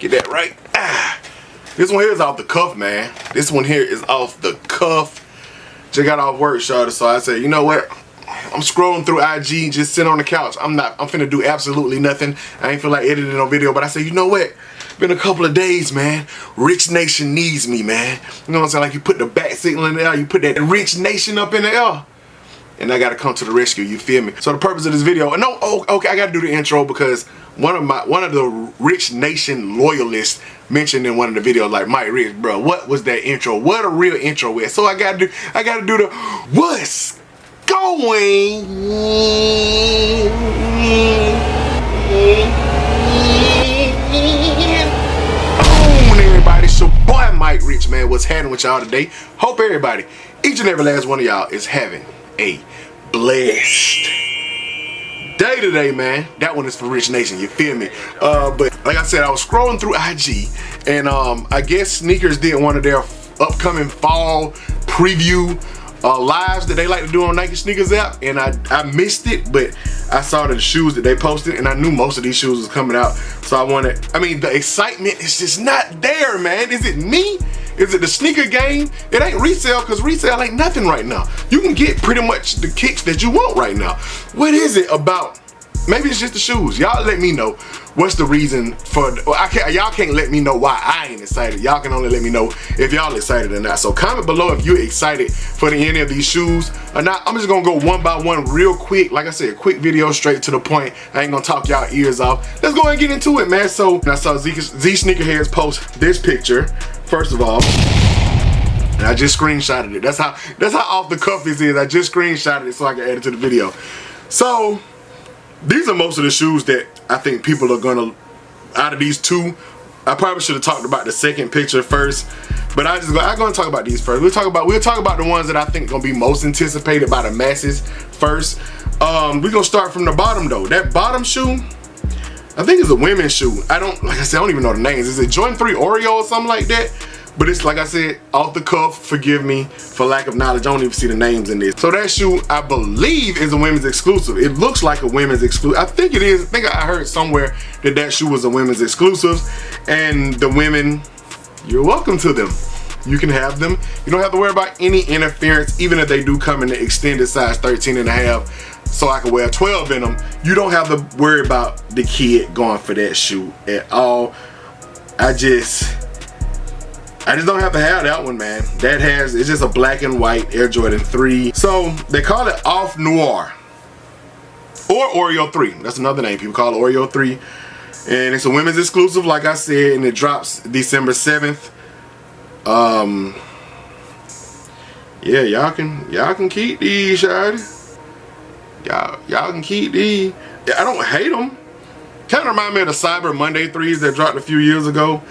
Get that right. This one here is off the cuff, man. This one here is off the cuff. Just got off work, shawty, so I said, you know what? I'm scrolling through IG, just sitting on the couch. I'm finna do absolutely nothing. I ain't feel like editing no video, but I said, you know what? Been a couple of days, man. Rich Nation needs me, man. You know what I'm saying? Like you put the bat signal in the air, you put that Rich Nation up in the air. And I gotta come to the rescue, you feel me? So the purpose of this video, okay, I gotta do the intro because one of the Rich Nation loyalists mentioned in one of the videos, like, Mike Rich, bro, what was that intro? What a real intro is. So I gotta do the what's going on, everybody. So boy, Mike Rich, man, what's happening with y'all today? Hope everybody, each and every last one of y'all is having a blessed day today, man. That one is for Rich Nation, you feel me? But like I said, I was scrolling through IG and I guess Sneakers did one of their upcoming fall preview lives that they like to do on Nike Sneakers app, and I missed it, but I saw the shoes that they posted and I knew most of these shoes was coming out, so the excitement is just not there, man. Is it me? Is it the sneaker game? It ain't resale, because resale ain't nothing right now. You can get pretty much the kicks that you want right now. What is it about? Maybe it's just the shoes. Y'all let me know what's the reason for, y'all can't let me know why I ain't excited. Y'all can only let me know if y'all excited or not. So comment below if you're excited for any of these shoes or not. I'm just gonna go one by one real quick. Like I said, quick video, straight to the point. I ain't gonna talk y'all ears off. Let's go ahead and get into it, man. So I saw Z Sneakerheads post this picture, first of all. And I just screenshotted it. That's how off the cuff this is. I just screenshotted it so I can add it to the video. So these are most of the shoes that I think people are gonna, out of these two, I probably should have talked about the second picture first, but I'm gonna talk about these first. We'll talk about the ones that I think gonna be most anticipated by the masses first. We're gonna start from the bottom though. That bottom shoe, I think it's a women's shoe. Like I said, I don't even know the names. Is it Jordan 3 Oreo or something like that? But it's, like I said, off the cuff, forgive me for lack of knowledge. I don't even see the names in this. So that shoe, I believe, is a women's exclusive. It looks like a women's exclusive. I think it is. I think I heard somewhere that shoe was a women's exclusive. And the women, you're welcome to them. You can have them. You don't have to worry about any interference, even if they do come in the extended size 13.5, so I can wear 12 in them. You don't have to worry about the kid going for that shoe at all. I just don't have to have that one, man. It's just a black and white Air Jordan 3. So they call it Off Noir or Oreo 3. That's another name. People call it Oreo 3. And it's a women's exclusive, like I said, and it drops December 7th. Yeah, y'all can keep these, shawty. Y'all can keep these. I don't hate them. Kind of remind me of the Cyber Monday 3s that dropped a few years ago.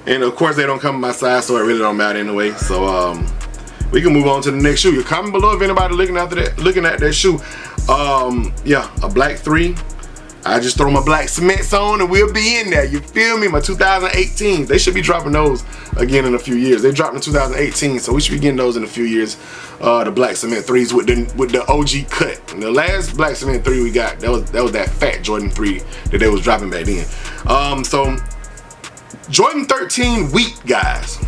And of course they don't come in my size, so it really don't matter anyway. So we can move on to the next shoe. You comment below if anybody looking at that shoe. Yeah, a black 3. I just throw my black cements on and we'll be in there. You feel me? My 2018s. They should be dropping those again in a few years. They dropped in 2018, so we should be getting those in a few years. The black cement 3s with the OG cut. And the last black cement 3 we got, that was that fat Jordan 3 that they was dropping back then. So Jordan 13 wheat, guys.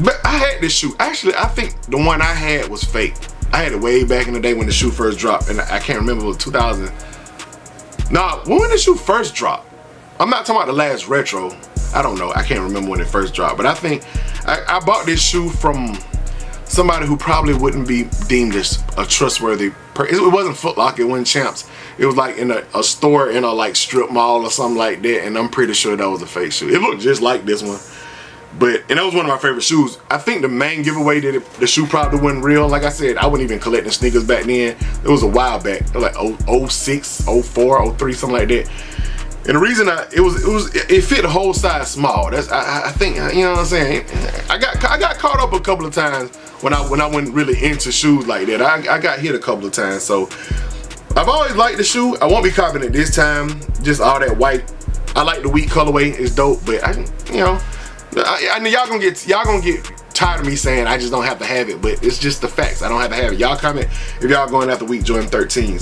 But I had this shoe. Actually, I think the one I had was fake. I had it way back in the day when the shoe first dropped, and I can't remember, it was 2000. Nah, when the shoe first dropped. I'm not talking about the last retro. I don't know. I can't remember when it first dropped, but I think I bought this shoe from somebody who probably wouldn't be deemed as a trustworthy person. It wasn't Foot Locker, it wasn't Champs. It was like in a store in a like strip mall or something like that, and I'm pretty sure that was a fake shoe. It looked just like this one. And that was one of my favorite shoes. I think the main giveaway that the shoe probably wasn't real. Like I said, I wasn't even collecting sneakers back then. It was a while back. It was like 06, 04, 03, something like that. And the reason it fit the whole size small. I think, you know what I'm saying? I got caught up a couple of times when I went really into shoes like that. I got hit a couple of times. So I've always liked the shoe. I won't be copping it this time. Just all that white. I like the wheat colorway. It's dope, but I mean, y'all gonna get tired of me saying I just don't have to have it, but it's just the facts. I don't have to have it. Y'all comment if y'all going after wheat Jordan 13s.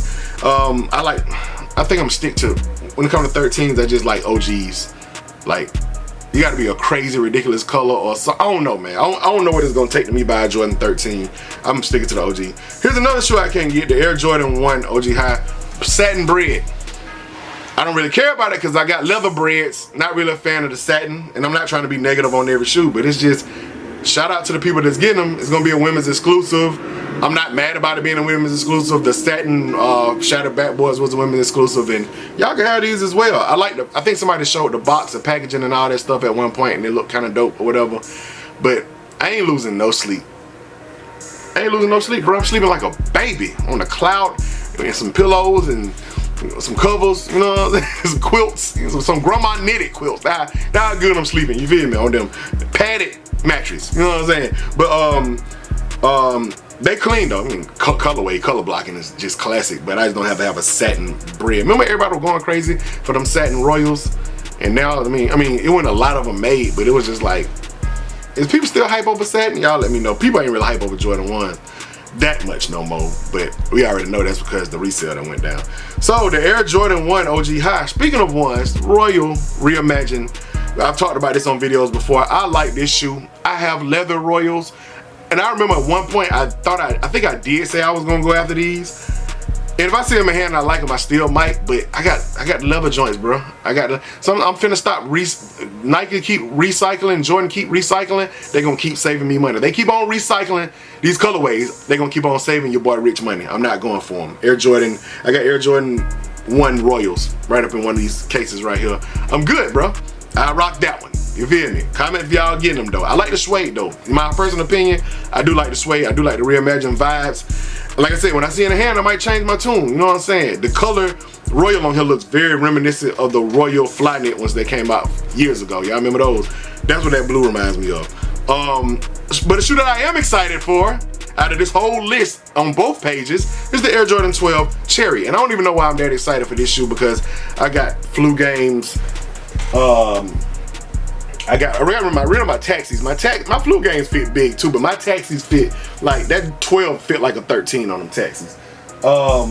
I think I'm gonna stick to, when it comes to 13s, I just like OGs. Like, you gotta be a crazy, ridiculous color or so. I don't know, man. I don't know what it's gonna take to me buy a Jordan 13. I'm sticking to the OG. Here's another shoe I can get, the Air Jordan 1 OG High, satin bread. I don't really care about it because I got leather breads. Not really a fan of the satin, and I'm not trying to be negative on every shoe, but it's just, shout out to the people that's getting them. It's gonna be a women's exclusive. I'm not mad about it being a women's exclusive. The satin Shattered Backboards was a women's exclusive, and y'all can have these as well. I think somebody showed the box, the packaging and all that stuff at one point, and it looked kind of dope or whatever. But I ain't losing no sleep. I ain't losing no sleep, bro. I'm sleeping like a baby on the cloud, and some pillows and some covers, you know, some quilts, some grandma knitted quilts. That's how good I'm sleeping, you feel me, on them padded mattress, you know what I'm saying? But they clean though. I mean, colorway, color blocking is just classic, but I just don't have to have a satin bread. Remember everybody was going crazy for them satin Royals? And now, I mean, it wasn't a lot of them made, but it was just like, is people still hype over satin? Y'all let me know. People ain't really hype over Jordan 1 that much no more, but we already know that's because the resale that went down. So the Air Jordan 1 OG High, speaking of ones, Royal reimagined. I've talked about this on videos before. I like this shoe. I have leather Royals, and I remember at one point I think I did say I was gonna go after these. And if I see them in hand and I like them, I still might. But I got leather joints, bro. I'm finna stop. Nike keep recycling, Jordan keep recycling. They gonna keep saving me money. They keep on recycling these colorways. They gonna keep on saving your boy Rich money. I'm not going for them. Air Jordan. I got Air Jordan 1 Royals right up in one of these cases right here. I'm good, bro. I rock that one. You feel me? Comment if y'all getting them though. I like the suede though. In my personal opinion, I do like the suede. I do like the reimagined vibes. Like I said, when I see it in the hand, I might change my tune. You know what I'm saying? The color Royal on here looks very reminiscent of the Royal Flyknit ones that came out years ago. Y'all remember those? That's what that blue reminds me of. But the shoe that I am excited for, out of this whole list on both pages, is the Air Jordan 12 Cherry. And I don't even know why I'm that excited for this shoe, because I got flu games. I remember my taxis. My flu games fit big too, but my taxis fit like that 12 fit like a 13 on them taxis. But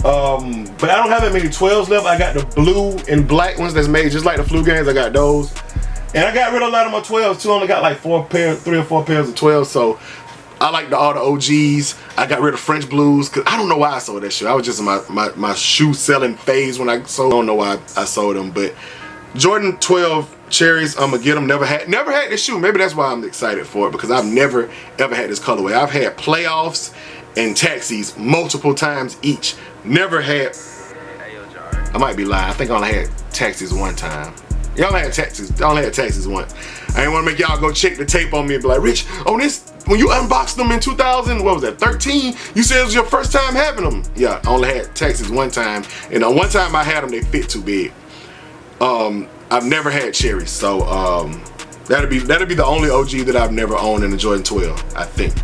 I don't have that many 12s left. I got the blue and black ones that's made just like the flu games. I got those, and I got rid of a lot of my 12s too. I only got like 3 or 4 pairs of 12s. So I like all the OGs. I got rid of French blues because I don't know why I sold that shoe. I was just in my shoe selling phase when I sold. I don't know why I sold them, but Jordan 12 Cherries, I'm gonna get them. Never had this shoe. Maybe that's why I'm excited for it, because I've never ever had this colorway. I've had playoffs and taxis multiple times each. Never had. I might be lying. I think I only had taxis one time. Yeah, I only had taxis once. I didn't want to make y'all go check the tape on me and be like, Rich, on this, when you unboxed them in 2000, what was that, 13? You said it was your first time having them. Yeah, I only had taxis one time, and one time I had them, they fit too big. I've never had cherries, so that'll be the only OG that I've never owned in the Jordan 12, I think.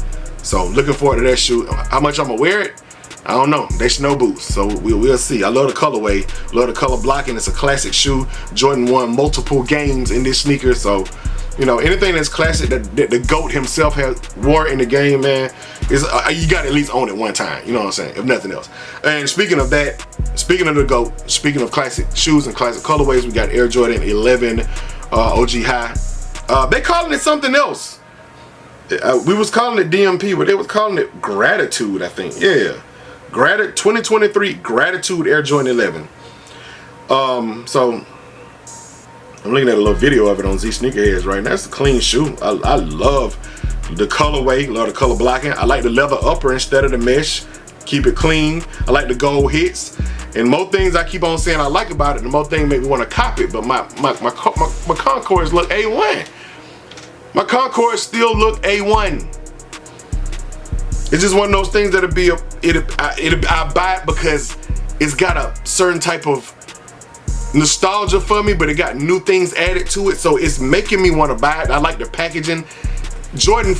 So looking forward to that shoe. How much I'm gonna wear it, I don't know. They snow boots, so we'll see. I love the colorway, love the color blocking. It's a classic shoe. Jordan won multiple games in this sneaker, so you know, anything that's classic that the GOAT himself has wore in the game, man, is you got to at least own it one time. You know what I'm saying? If nothing else. And speaking of that, speaking of the GOAT, speaking of classic shoes and classic colorways, we got Air Jordan 11 OG High. They calling it something else. We was calling it DMP, but they was calling it Gratitude, I think. Yeah, 2023 Gratitude Air Jordan 11. So I'm looking at a little video of it on Z Sneakerheads right now. It's a clean shoe. I love the colorway, love the color blocking. I like the leather upper instead of the mesh. Keep it clean. I like the gold hits. And more things I keep on saying I like about it, the more things make me want to copy it. But my Concords look A1. My Concords still look A1. It's just one of those things that'll be I buy it because it's got a certain type of nostalgia for me, but it got new things added to it, so it's making me want to buy it. I like the packaging. Jordan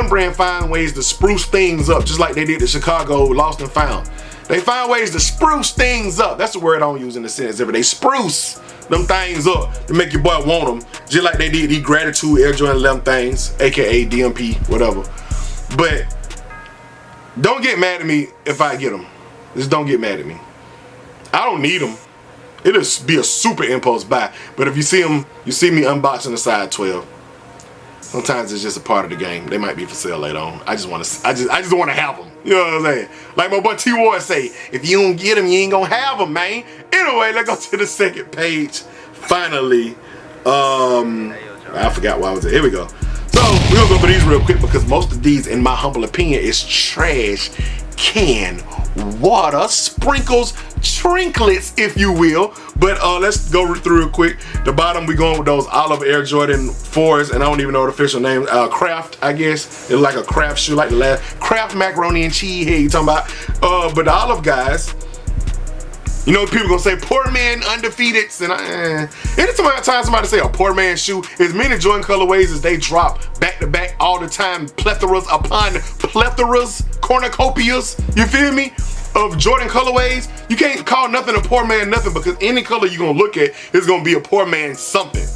brand find ways to spruce things up, just like they did the Chicago Lost and Found. They find ways to spruce things up. That's the word I don't use in the sentence ever. They spruce them things up to make your boy want them, just like they did these Gratitude Air Jordan 11 things, aka DMP, whatever. But don't get mad at me if I get them. Just don't get mad at me. I don't need them. It'll be a super impulse buy. But if you see them, you see me unboxing the size 12. Sometimes it's just a part of the game. They might be for sale later on. I just want to have them. You know what I'm saying? Like my boy T Ward say, if you don't get them, you ain't gonna have them, man. Anyway, let's go to the second page. Finally, I forgot why I was there. Here we go. So we're gonna go for these real quick because most of these, in my humble opinion, is trash can water sprinkles, trinklets, if you will. But let's go through real quick. The bottom, we going with those olive Air Jordan 4s, and I don't even know the official name. Kraft, I guess. It's like a Kraft shoe, like the last Kraft macaroni and cheese. Here you talking about? But the olive guys, you know, people gonna say poor man undefeated, and anytime somebody say a poor man shoe, as many Jordan colorways as they drop back to back all the time, plethoras upon plethoras, cornucopias, you feel me, of Jordan colorways. You can't call nothing a poor man nothing, because any color you're gonna look at is gonna be a poor man something.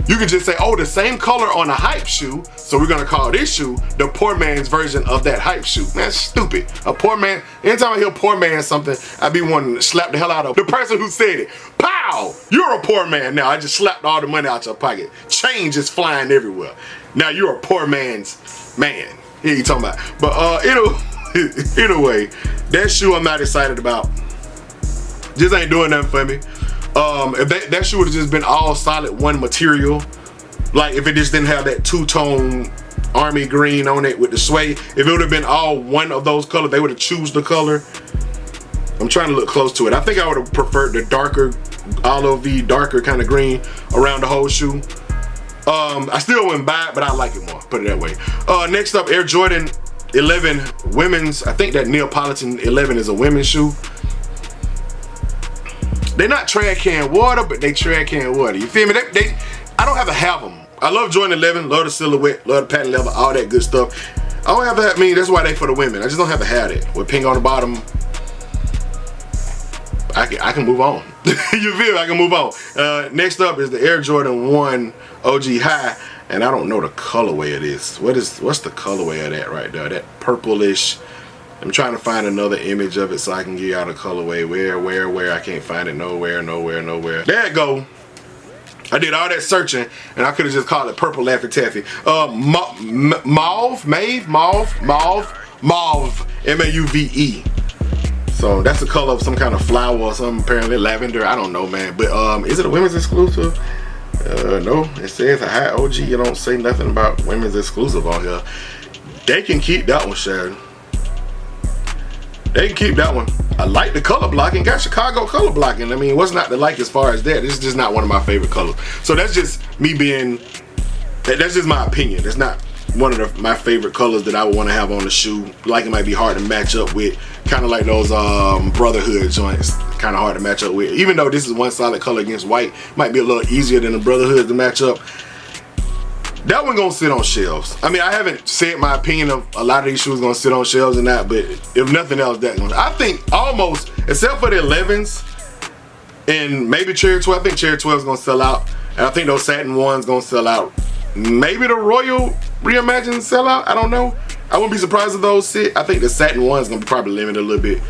You can just say, oh, the same color on a hype shoe, so we're gonna call this shoe the poor man's version of that hype shoe. Man, that's stupid. A poor man, anytime I hear poor man something, I be wanting to slap the hell out of the person who said it. Pow! You're a poor man now. I just slapped all the money out your pocket. Change is flying everywhere. Now you're a poor man's man. Here you talking about. But anyway, that shoe I'm not excited about. Just ain't doing nothing for me. If that shoe would have just been all solid one material, like if it just didn't have that two-tone army green on it with the suede, if it would have been all one of those colors, they would have choose the color. I'm trying to look close to it. I think I would have preferred the darker olive, darker kind of green around the whole shoe. I still wouldn't buy it, but I like it more, put it that way. Next up, Air Jordan 11 women's. I think that Neapolitan 11 is a women's shoe. They're not trash can water, but they trash can water. You feel me? I don't have to have them. I love Jordan 11, love the silhouette, love the patent leather, all that good stuff. I don't have to have, that's why they for the women. I just don't have to have it. With pink on the bottom, I can move on. You feel me? I can move on. Next up is the Air Jordan 1 OG High, and I don't know the colorway of this. What's the colorway of that right there? That purplish. I'm trying to find another image of it so I can get out a colorway. Where? I can't find it nowhere. There it go. I did all that searching, and I could have just called it purple Laffy Taffy. Mauve, M-A-U-V-E. So that's the color of some kind of flower or something, apparently lavender. I don't know, man. But is it a women's exclusive? No, it says a high OG. You don't say nothing about women's exclusive on here. They can keep that one, Sharon. They can keep that one. I like the color blocking. Got Chicago color blocking. I mean, what's not to like as far as that? This is just not one of my favorite colors. So that's just me being, that's just my opinion. It's not one of my favorite colors that I would want to have on the shoe. Like, it might be hard to match up with. Kind of like those Brotherhood joints. Kind of hard to match up with. Even though this is one solid color against white, might be a little easier than the Brotherhood to match up. That one gonna sit on shelves. I mean, I haven't said my opinion of a lot of these shoes gonna sit on shelves and that, but if nothing else, that one. I think almost, except for the 11s and maybe Cherry 12, I think Cherry 12 is gonna sell out. And I think those satin ones gonna sell out. Maybe the Royal Reimagined sell out, I don't know. I wouldn't be surprised if those sit. I think the satin one's gonna be probably limited a little bit.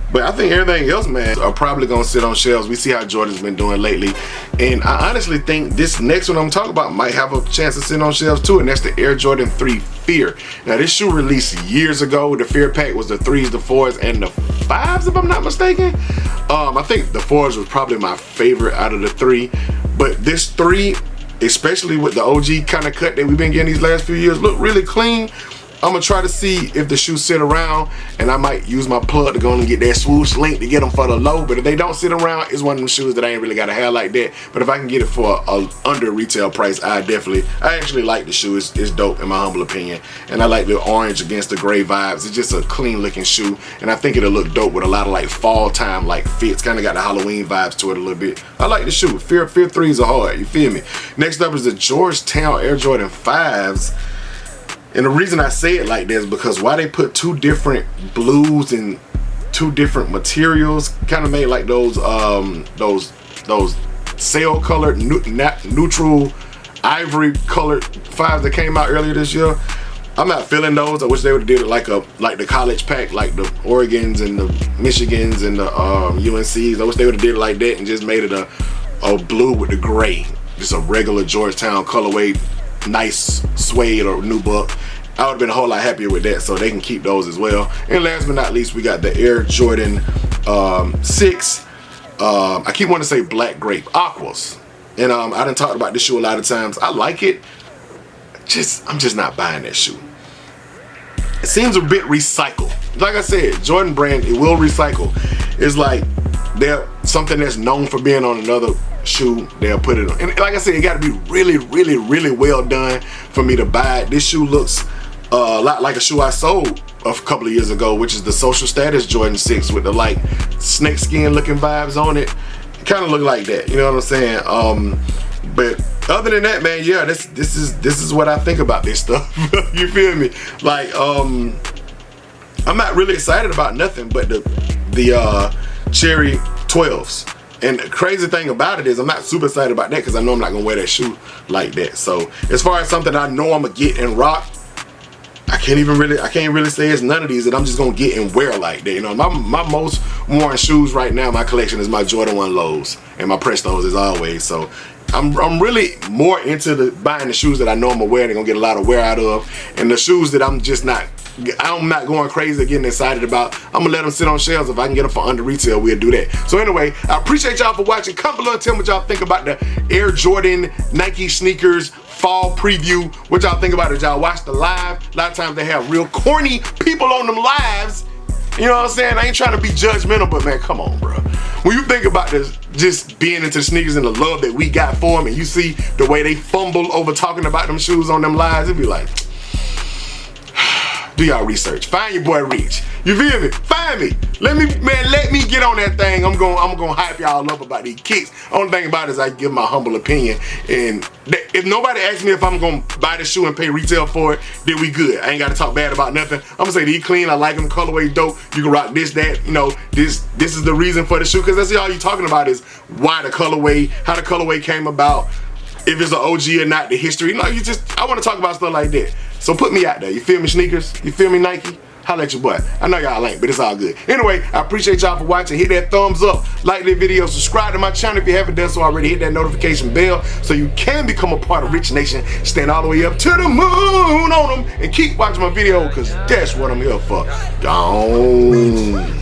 But I think everything else, man, are probably gonna sit on shelves. We see how Jordan's been doing lately. And I honestly think this next one I'm talking about might have a chance to sit on shelves too, and that's the Air Jordan 3 Fear. Now, this shoe released years ago. The Fear pack was the 3s, the 4s, and the 5s, if I'm not mistaken. I think the 4s was probably my favorite out of the 3. But this 3, especially with the OG kind of cut that we've been getting these last few years, look really clean. I'm gonna try to see if the shoes sit around, and I might use my plug to go and get that swoosh link to get them for the low. But if they don't sit around, it's one of them shoes that I ain't really gotta have like that. But if I can get it for a under retail price, I actually like the shoe. It's dope in my humble opinion, and I like the orange against the gray vibes. It's just a clean looking shoe, and I think it'll look dope with a lot of like fall time like fits. Kind of got the Halloween vibes to it a little bit. I like the shoe. Fear 3s are hard. You feel me? Next up is the Georgetown Air Jordan 5s. And the reason I say it like this is because why they put two different blues and two different materials, kind of made like those sail colored neutral ivory colored 5s that came out earlier this year. I'm not feeling those. I wish they would have did it like the college pack, like the Oregons and the Michigans and the UNCs. I wish they would have did it like that and just made it a blue with the gray. Just a regular Georgetown colorway, nice suede or nubuck. I would have been a whole lot happier with that, so they can keep those as well. And last but not least, we got the Air Jordan 6. I keep wanting to say black grape aquas. And I done talked about this shoe a lot of times. I like it. I'm just not buying that shoe. It seems a bit recycled. Like I said, Jordan brand, it will recycle. It's like they're something that's known for being on another shoe, they'll put it on. And like I said, it got to be really, really, really well done for me to buy it. This shoe looks a lot like a shoe I sold a couple of years ago, which is the Social Status Jordan 6 with the like snake skin looking vibes on it. It kind of look like that, you know what I'm saying? But other than that, man, yeah, this is what I think about this stuff. You feel me? Like, I'm not really excited about nothing but the Cherry 12s. And the crazy thing about it is I'm not super excited about that because I know I'm not gonna wear that shoe like that. So as far as something I know I'm gonna get and rock, I can't really say it's none of these that I'm just gonna get and wear like that. You know, my most worn shoes right now, my collection is my Jordan 1 lows and my Prestos as always. So I'm really more into buying the shoes that I know I'm gonna wear and gonna get a lot of wear out of, and the shoes that I'm not going crazy getting excited about, I'm gonna let them sit on shelves. If I can get them for under retail, we'll do that. So anyway, I appreciate y'all for watching. Comment below and tell me what y'all think about the Air Jordan Nike sneakers fall preview. What y'all think about it? Y'all watch the live? A lot of times they have real corny people on them lives. You know what I'm saying? I ain't trying to be judgmental, but man, come on, bro. When you think about this, just being into sneakers and the love that we got for them, and you see the way they fumble over talking about them shoes on them lives, it'd be like, do y'all research. Find your boy Reach. You feel me? Find me. Let me get on that thing. I'm gonna hype y'all up about these kicks. Only thing about it is I give my humble opinion. And if nobody asks me if I'm gonna buy the shoe and pay retail for it, then we good. I ain't gotta talk bad about nothing. I'm gonna say these clean. I like them. Colorway dope. You can rock this, that. You know, this is the reason for the shoe. Cause that's all you talking about is why the colorway, how the colorway came about. If it's an OG or not, the history. No, I want to talk about stuff like that. So put me out there. You feel me, sneakers? You feel me, Nike? Holla at your boy. I know y'all ain't, but it's all good. Anyway, I appreciate y'all for watching. Hit that thumbs up, like the video, subscribe to my channel if you haven't done so already. Hit that notification bell so you can become a part of Rich Nation. Stand all the way up to the moon on them and keep watching my video because that's what I'm here for. Gone.